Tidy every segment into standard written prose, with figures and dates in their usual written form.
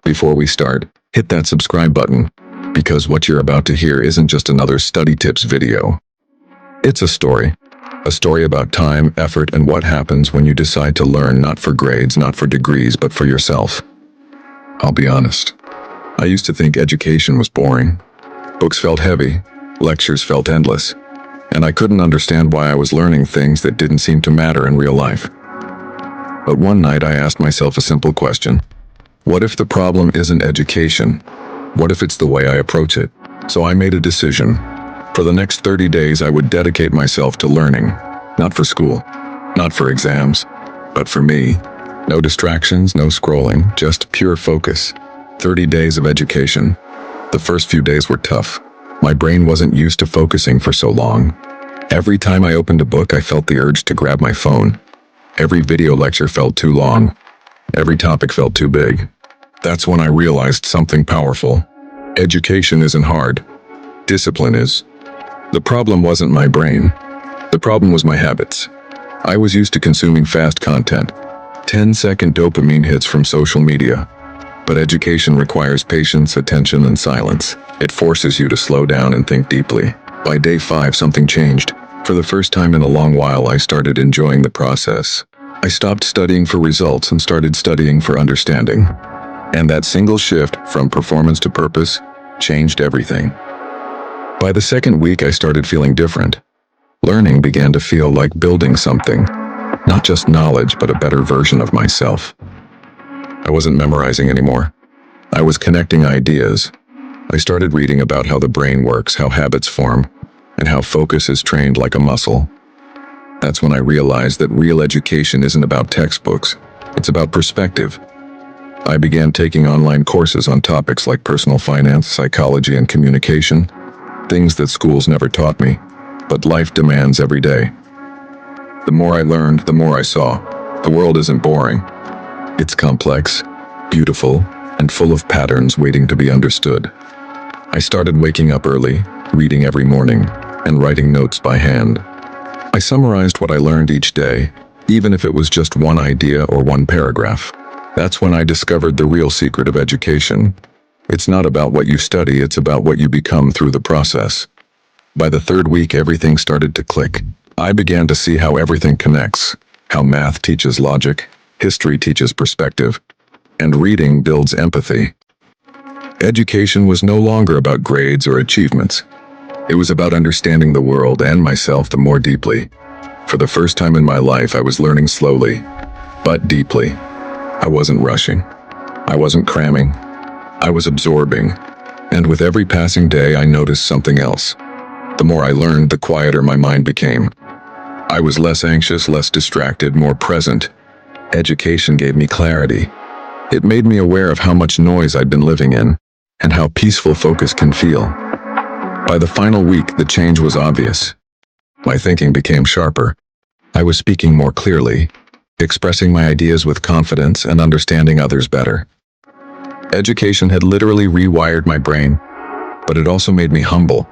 Before we start, hit that subscribe button, because what you're about to hear isn't just another study tips video. It's a story. A story about time, effort, and what happens when you decide to learn not for grades, not for degrees, but for yourself. I'll be honest. I used to think education was boring. Books felt heavy, lectures felt endless, and I couldn't understand why I was learning things that didn't seem to matter in real life. But one night I asked myself a simple question. What if the problem isn't education? What if it's the way I approach it? So I made a decision. For the next 30 days I would dedicate myself to learning. Not for school, not for exams, but for me. No distractions, no scrolling, just pure focus. 30 days of education. The first few days were tough. My brain wasn't used to focusing for so long. Every time I opened a book I felt the urge to grab my phone. Every video lecture felt too long. Every topic felt too big. That's when I realized something powerful. Education isn't hard. Discipline is. The problem wasn't my brain. The problem was my habits. I was used to consuming fast content. 10-second dopamine hits from social media. But education requires patience, attention, and silence. It forces you to slow down and think deeply. By day 5, something changed. For the first time in a long while, I started enjoying the process. I stopped studying for results and started studying for understanding. And that single shift from performance to purpose changed everything. By the second week, I started feeling different. Learning began to feel like building something. Not just knowledge, but a better version of myself. I wasn't memorizing anymore. I was connecting ideas. I started reading about how the brain works, how habits form, and how focus is trained like a muscle. That's when I realized that real education isn't about textbooks. It's about perspective. I began taking online courses on topics like personal finance, psychology, and communication. Things that schools never taught me, but life demands every day. The more I learned, the more I saw. The world isn't boring. It's complex, beautiful, and full of patterns waiting to be understood. I started waking up early, reading every morning, and writing notes by hand. I summarized what I learned each day, even if it was just one idea or one paragraph. That's when I discovered the real secret of education. It's not about what you study, it's about what you become through the process. By the third week, everything started to click. I began to see how everything connects, how math teaches logic, history teaches perspective, and reading builds empathy. Education was no longer about grades or achievements. It was about understanding the world and myself the more deeply. For the first time in my life, I was learning slowly, but deeply. I wasn't rushing. I wasn't cramming. I was absorbing. And with every passing day, I noticed something else. The more I learned, the quieter my mind became. I was less anxious, less distracted, more present. Education gave me clarity. It made me aware of how much noise I'd been living in, and how peaceful focus can feel. By the final week, the change was obvious. My thinking became sharper. I was speaking more clearly, expressing my ideas with confidence and understanding others better. Education had literally rewired my brain, but it also made me humble,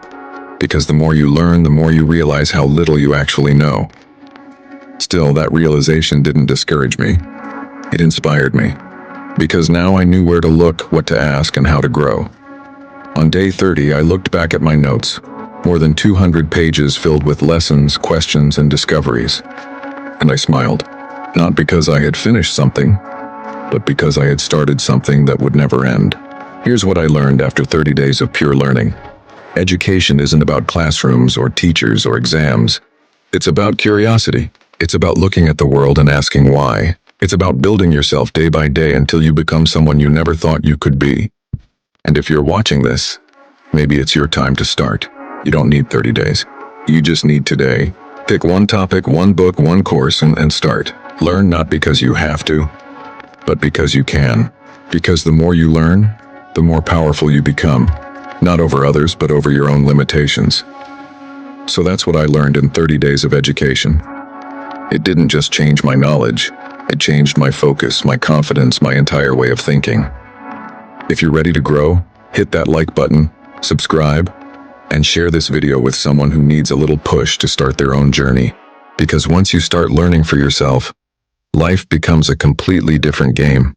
because the more you learn, the more you realize how little you actually know. Still, that realization didn't discourage me. It inspired me, because now I knew where to look, what to ask, and how to grow. On day 30, I looked back at my notes, more than 200 pages filled with lessons, questions, and discoveries. And I smiled, not because I had finished something, but because I had started something that would never end. Here's what I learned after 30 days of pure learning. Education isn't about classrooms or teachers or exams. It's about curiosity. It's about looking at the world and asking why. It's about building yourself day by day until you become someone you never thought you could be. And if you're watching this, maybe it's your time to start. You don't need 30 days. You just need today. Pick one topic, one book, one course, and start. Learn not because you have to, but because you can. Because the more you learn, the more powerful you become. Not over others, but over your own limitations. So that's what I learned in 30 days of education. It didn't just change my knowledge. It changed my focus, my confidence, my entire way of thinking. If you're ready to grow, hit that like button, subscribe, and share this video with someone who needs a little push to start their own journey. Because once you start learning for yourself, life becomes a completely different game.